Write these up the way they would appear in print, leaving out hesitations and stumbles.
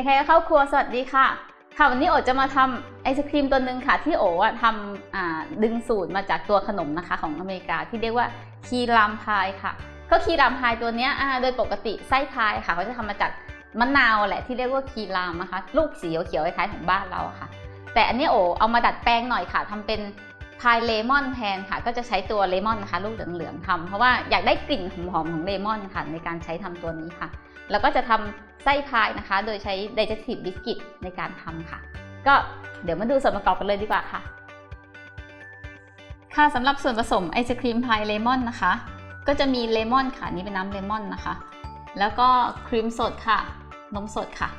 ใครๆก็เข้าครัวสวัสดีค่ะวันนี้โอจะมาทำไอศครีมตัวหนึ่งค่ะที่โอทำดึงสูตรมาจากตัวขนมนะคะของอเมริกาที่เรียกว่าคีรามพายค่ะก็คีรามพายตัวนี้โดยปกติไส้พายค่ะเขาจะทำมาจากมะนาวแหละที่เรียกว่าคีรามนะคะลูกสีเขียวๆคล้ายๆของบ้านเราค่ะแต่อันนี้โอเอามาดัดแปลงหน่อยค่ะทำเป็นพายเลมอนแทนค่ะก็จะใช้ตัวเลมอนนะคะลูกเหลืองๆทำเพราะว่าอยากได้กลิ่นหอมๆของเลมอนค่ะในการใช้ทำตัวนี้ค่ะแล้วก็จะทำไส้พายนะคะโดยใช้ digestive biscuit ในการทำค่ะก็เดี๋ยวมาดูส่วนประกอบกันเลยดีกว่าค่ะสำหรับส่วนผสมไอศครีมพายเลมอนนะคะก็จะมีเลมอนค่ะนี่เป็นน้ำเลมอนนะคะแล้วก็ครีมสดค่ะนมสดค่ะ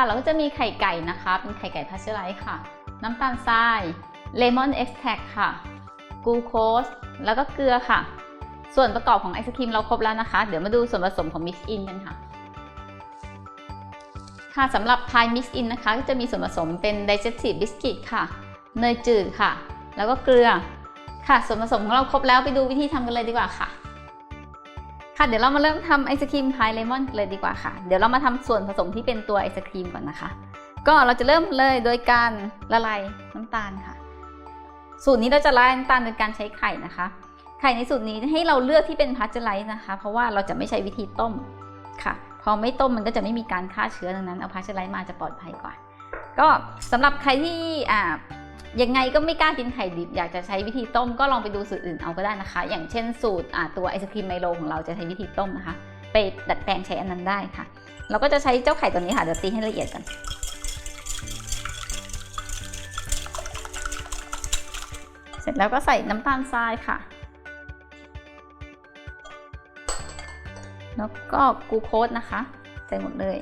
แล้วก็จะมีไข่ไก่นะคะเป็นไข่ไก่พาสเจอไรซ์ค่ะน้ำตาลทรายเลมอนเอ็กซ์แทรคค่ะกลูโคสแล้วก็เกลือค่ะส่วนประกอบของไอศครีมเราครบแล้วนะคะเดี๋ยวมาดูส่วนผสมของ Mix In กันค่ะสำหรับ Pie Mix In นะคะก็จะมีส่วนผสมเป็น Digestive Biscuit ค่ะเนยจืดค่ะแล้วก็เกลือค่ะส่วนผสมของเราครบแล้วไปดูวิธีทำกันเลยดีกว่าค่ะเดี๋ยวเรามาเริ่มทำไอศครีมพายเลมอนเลยดีกว่าค่ะเดี๋ยวเรามาทำส่วนผสมที่เป็นตัวไอศครีมก่อนนะคะก็เราจะเริ่มเลยโดยการละลายน้ำตาลค่ะสูตรนี้เราจะละลายน้ำตาลโดยการใช้ไข่นะคะไข่ในสูตรนี้ให้เราเลือกที่เป็นพาสเจอไรซ์นะคะเพราะว่าเราจะไม่ใช้วิธีต้มค่ะพอไม่ต้มมันก็จะไม่มีการฆ่าเชื้อดังนั้นเอาพาสเจอไรซ์มาจะปลอดภัยกว่าก็สำหรับใครที่ยังไงก็ไม่กล้ากินไข่ดิบอยากจะใช้วิธีต้มก็ลองไปดูสูตรอื่นเอาก็ได้นะคะอย่างเช่นสูตรตัวไอศครีมไมโลของเราจะใช้วิธีต้มนะคะไปดัดแปลงใช้อันนั้นได้ค่ะเราก็จะใช้เจ้าไข่ตัวนี้ค่ะเดี๋ยวตีให้ละเอียดกันเสร็จแล้วก็ใส่น้ำตาลทรายค่ะแล้วก็กลูโคสนะคะใส่หมดเลย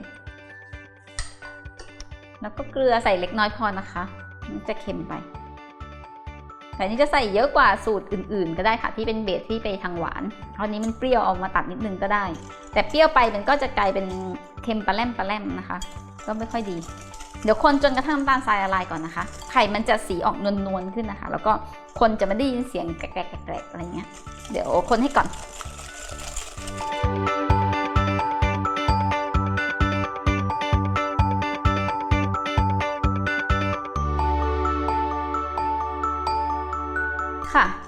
แล้วก็เกลือใส่เล็กน้อยพอนะคะมันจะเค็มไปแต่นี้จะใส่เยอะกว่าสูตรอื่นๆก็ได้ค่ะที่เป็นเบสที่ไปทางหวานคราวนี้มันเปรี้ยวเอามาตัดนิดนึงก็ได้แต่เปรี้ยวไปมันก็จะกลายเป็นเค็มปลาแรมนะคะก็ไม่ค่อยดีเดี๋ยวคนจนกระทั่งน้ำตาลทรายละลายก่อนนะคะไข่มันจะสีออกนวลๆขึ้นนะคะแล้วก็คนจะไม่ได้ยินเสียงแกรกๆอะไรเงี้ยเดี๋ยวคนให้ก่อน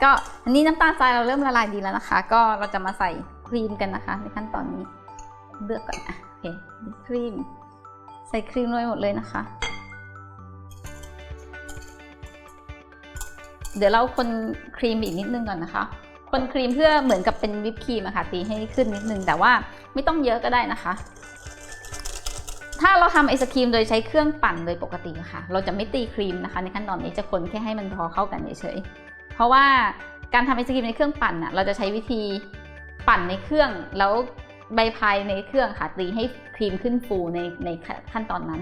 ก็อันนี้น้ำตาลทรายเราเริ่มละลายดีแล้วนะคะก็เราจะมาใส่ครีมกันนะคะในขั้นตอนนี้เลือกก่อนโอเคครีมใส่ครีมลงไปหมดเลยนะคะเดี๋ยวเราคนครีมอีกนิดนึงก่อนนะคะคนครีมเพื่อเหมือนกับเป็นวิปครีมอะค่ะตีให้ขึ้นนิดนึงแต่ว่าไม่ต้องเยอะก็ได้นะคะถ้าเราทำไอศครีมโดยใช้เครื่องปั่นโดยปกติค่ะเราจะไม่ตีครีมนะคะในขั้นตอนนี้จะคนแค่ให้มันพอเข้ากันเฉยๆเพราะว่าการทำไอศครีมในเครื่องปั่นเราจะใช้วิธีปั่นในเครื่องแล้วใบพายในเครื่องค่ะตีให้ครีมขึ้นฟูในขั้นตอนนั้น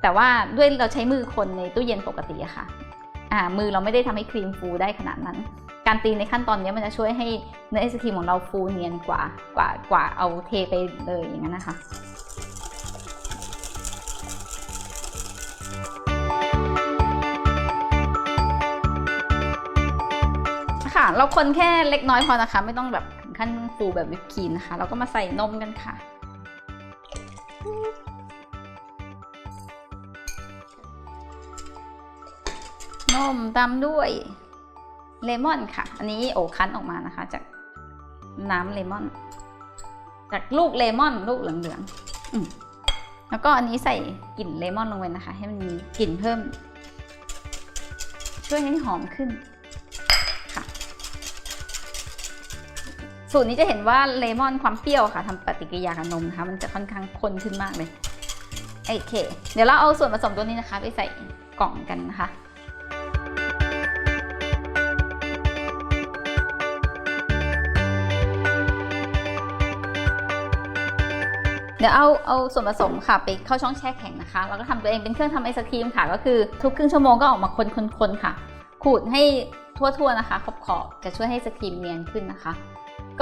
แต่ว่าด้วยเราใช้มือคนในตู้เย็นปกติอะค่ะมือเราไม่ได้ทำให้ครีมฟูได้ขนาดนั้นการตีในขั้นตอนนี้มันจะช่วยให้เนื้อไอศครีมของเราฟูเนียนกว่าเอาเทไปเลยอย่างนั้นนะคะเราคนแค่เล็กน้อยพอนะคะไม่ต้องแบบถึงขั้นฟูแบบวิปครีมนะคะเราก็มาใส่นมกันค่ะนมตามด้วยเลมอนค่ะอันนี้โอคั้นออกมานะคะจากน้ำเลมอนจากลูกเลมอนลูกเหลืองๆแล้วก็อันนี้ใส่กลิ่นเลมอนลงไปนะคะให้มันมีกลิ่นเพิ่มช่วยให้หอมขึ้นสูตรนี้จะเห็นว่าเลมอนความเปรี้ยวค่ะทำปฏิกิริยากับนมนะคะมันจะค่อนข้างข้นขึ้นมากเลยโอเคเดี๋ยวเราเอาส่วนผสมตัวนี้นะคะไปใส่กล่องกันนะคะเดี๋ยวเอาส่วนผสมค่ะไปเข้าช่องแช่แข็งนะคะแล้วก็ทำตัวเองเป็นเครื่องทำไอศครีมค่ะก็คือทุกครึ่งชั่วโมงก็ออกมาคนค่ะขูดให้ทั่วๆนะคะขอบจะช่วยให้ไอศครีมเนียนขึ้นนะคะ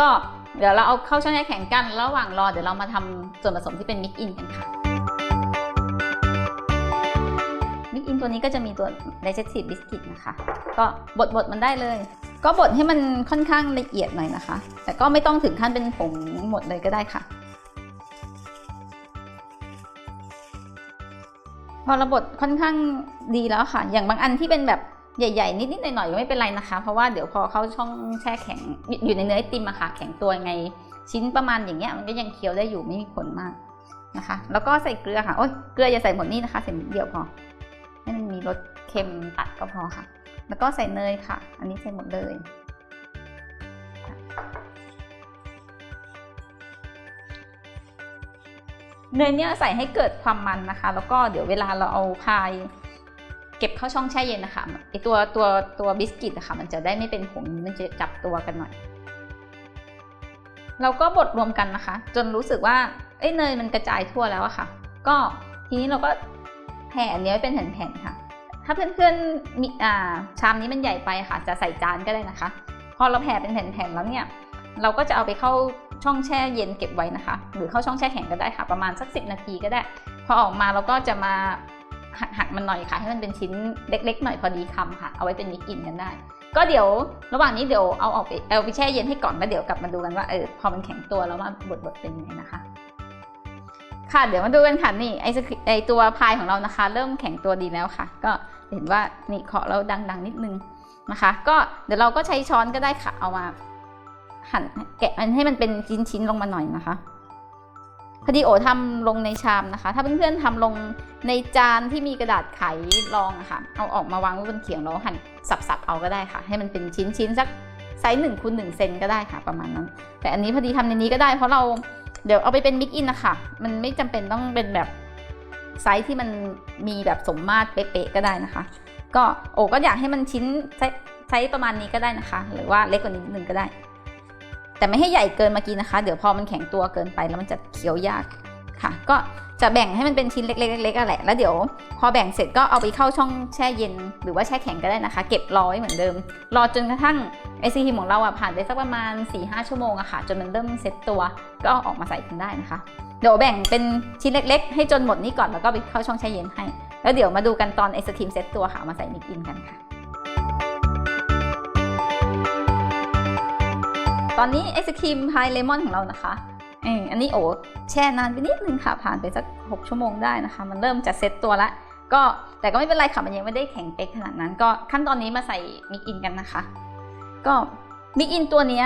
ก็เดี๋ยวเราเอาเข้าช่องแช่แข็งกันระหว่างรอเดี๋ยวเรามาทำส่วนผสมที่เป็นมิกอินกันค่ะมิกอินตัวนี้ก็จะมีตัว digestive biscuit นะคะก็บดมันได้เลยก็บดให้มันค่อนข้างละเอียดหน่อยนะคะแต่ก็ไม่ต้องถึงขั้นเป็นผงหมดเลยก็ได้ค่ะ พอเราบดค่อนข้างดีแล้วค่ะอย่างบางอันที่เป็นแบบใหญ่ๆนิดๆหน่อยๆก็ไม่เป็นไรนะคะเพราะว่าเดี๋ยวพอเข้าช่องแช่แข็งอยู่ในเนื้อไอติมอะค่ะแข็งตัวยังไงชิ้นประมาณอย่างเงี้ยมันก็ยังเคี้ยวได้อยู่ไม่มีผลมากนะคะแล้วก็ใส่เกลือค่ะโอ๊ยเกลืออย่าใส่หมดนี่นะคะใส่นิดเดียวพอให้มันมีรสเค็มตัดก็พอค่ะแล้วก็ใส่เนยค่ะอันนี้ใส่หมดเลยเนยเนี่ยใส่ให้เกิดความมันนะคะแล้วก็เดี๋ยวเวลาเราเอาพายเก็บเข้าช่องแช่เย็นนะคะไอตัวบิสกิตนะคะมันจะได้ไม่เป็นผงมันจะจับตัวกันหน่อยเราก็บดรวมกันนะคะจนรู้สึกว่าเนยมันกระจายทั่วแล้วอะค่ะก็ทีนี้เราก็แผ่อันนี้ไว้เป็นแผ่นๆค่ะถ้าเพื่อนๆมีชามนี้มันใหญ่ไปค่ะจะใส่จานก็ได้นะคะพอเราแผ่เป็นแผ่นๆแล้วเนี่ยเราก็จะเอาไปเข้าช่องแช่เย็นเก็บไว้นะคะหรือเข้าช่องแช่แข็งก็ได้ค่ะประมาณสัก10 นาทีก็ได้พอออกมาเราก็จะมาหักมันหน่อยค่ะให้มันเป็นชิ้นเล็กๆหน่อยพอดีคำค่ะเอาไว้เป็นมิกอินกันได้ก็เดี๋ยวระหว่างนี้เดี๋ยวเอาไปแช่เย็นให้ก่อนแล้วเดี๋ยวกลับมาดูกันว่าพอมันแข็งตัวแล้วมาบดเป็นยังไงนะคะค่ะเดี๋ยวมาดูกันค่ะนี่ไอตัวพายของเรานะคะเริ่มแข็งตัวดีแล้วค่ะก็เห็นว่านี่เคาะแล้วดังๆนิดนึงนะคะก็เดี๋ยวเราก็ใช้ช้อนก็ได้ค่ะเอามาหั่นแกะมันให้มันเป็นชิ้นๆลงมาหน่อยนะคะพอดีโอทำลงในชามนะคะถ้าเพื่อนๆทำลงในจานที่มีกระดาษไขรองอะค่ะเอาออกมาวางไว้บนเขียงแล้วหั่นสับๆเอาก็ได้ค่ะให้มันเป็นชิ้นสักไซส์1 x 1 เซนก็ได้ค่ะประมาณนั้นแต่อันนี้พอดีทำในนี้ก็ได้เพราะเราเดี๋ยวเอาไปเป็นมิกอินนะคะมันไม่จำเป็นต้องเป็นแบบไซส์ที่มันมีแบบสมมาตรเป๊ะๆก็ได้นะคะก็โอก็อยากให้มันชิ้นไซส์ประมาณนี้ก็ได้นะคะหรือว่าเล็กกว่านี้นิดนึงก็ได้แต่ไม่ให้ใหญ่เกินเมื่อกี้นะคะเดี๋ยวพอมันแข็งตัวเกินไปแล้วมันจะเคี้ยวยากค่ะก็จะแบ่งให้มันเป็นชิ้นเล็กๆๆแหละแล้วเดี๋ยวพอแบ่งเสร็จก็เอาไปเข้าช่องแช่เย็นหรือว่าแช่แข็งก็ได้นะคะเก็บรอไว้เหมือนเดิมรอจนกระทั่งไอศครีมของเราผ่านไปสักประมาณ 4-5 ชั่วโมงอะค่ะจนมันเริ่มเซ็ตตัวก็ออกมาใส่กันได้นะคะเดี๋ยวแบ่งเป็นชิ้นเล็กๆให้จนหมดนี้ก่อนแล้วก็ไปเข้าช่องแช่เย็นให้แล้วเดี๋ยวมาดูกันตอนไอศครีมเซ็ตตัวค่ะมาใส่มิกอินกันค่ะตอนนี้ไอศครีมพายเลมอนของเรานะคะอันนี้โอ้แช่นานไปนิดนึงค่ะผ่านไปสัก6 ชั่วโมงได้นะคะมันเริ่มจะเซ็ตตัวแล้วก็แต่ก็ไม่เป็นไรค่ะมันยังไม่ได้แข็งเป๊กขนาดนั้นก็ขั้นตอนนี้มาใส่มิกอินกันนะคะก็มิกอินตัวนี้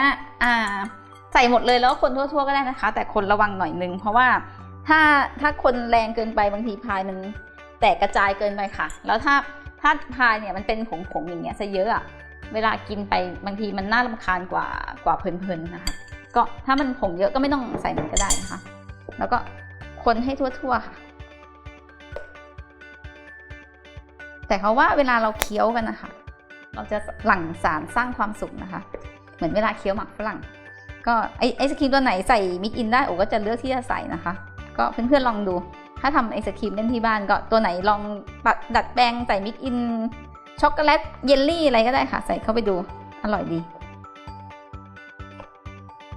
ใส่หมดเลยแล้วคนทั่วๆก็ได้นะคะแต่คนระวังหน่อยนึงเพราะว่าถ้าคนแรงเกินไปบางทีพายมันแตกกระจายเกินไปค่ะแล้วถ้าพายเนี่ยมันเป็นผงอย่างเงี้ยซะเยอะอะเวลากินไปบางทีมันน่ารำคาญกว่าเพลินๆนะคะก็ถ้ามันผงเยอะก็ไม่ต้องใส่มันก็ได้นะคะแล้วก็คนให้ทั่วๆค่ะแต่เขาว่าเวลาเราเคี้ยวกันนะคะเราจะหลั่งสารสร้างความสุขนะคะเหมือนเวลาเคี้ยวหมักฝรั่งก็ไอศครีมตัวไหนใส่มิกอินได้โอ้ก็จะเลือกที่จะใส่นะคะก็เพื่อนๆลองดูถ้าทำไอศครีมเล่นที่บ้านก็ตัวไหนลองดัดแปลงใส่มิกอินช็อกโกแลตเยลลี่อะไรก็ได้ค่ะใส่เข้าไปดูอร่อยดี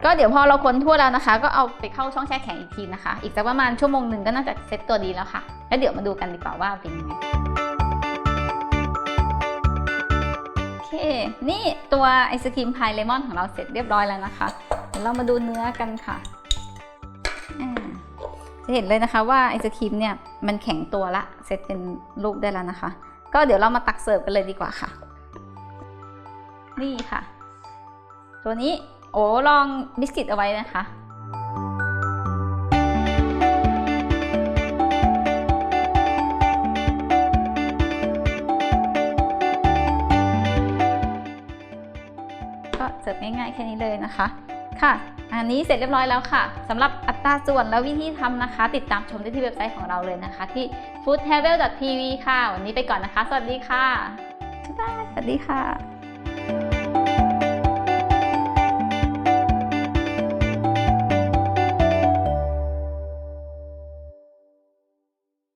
ก็เดี๋ยวพอเราคนทั่วแล้วนะคะก็เอาไปเข้าช่องแช่แข็งอีกทีนะคะอีกสักประมาณชั่วโมงหนึ่งก็น่าจะเซ็ตตัวดีแล้วค่ะแล้วเดี๋ยวมาดูกันดีกว่าว่าเป็นยังไงโอเคนี่ตัวไอศครีมพายเลมอนของเราเสร็จเรียบร้อยแล้วนะคะเดี๋ยวเรามาดูเนื้อกันค่ะจะเห็นเลยนะคะว่าไอศครีมเนี่ยมันแข็งตัวละเสร็จเป็นลูกได้แล้วนะคะก็เดี๋ยวเรามาตักเสิร์ฟกันเลยดีกว่าค่ะนี่ค่ะตัวนี้โอ้ลองบิสกิตเอาไว้นะคะก็เสิร์ฟง่ายๆแค่นี้เลยนะคะค่ะอันนี้เสร็จเรียบร้อยแล้วค่ะสำหรับอัตราส่วนและวิธีทำนะคะติดตามชมได้ที่เว็บไซต์ของเราเลยนะคะที่ foodhavel.tv ค่ะวันนี้ไปก่อนนะคะสวัสดีค่ะบ๊ายบายสวัสดีค่ะ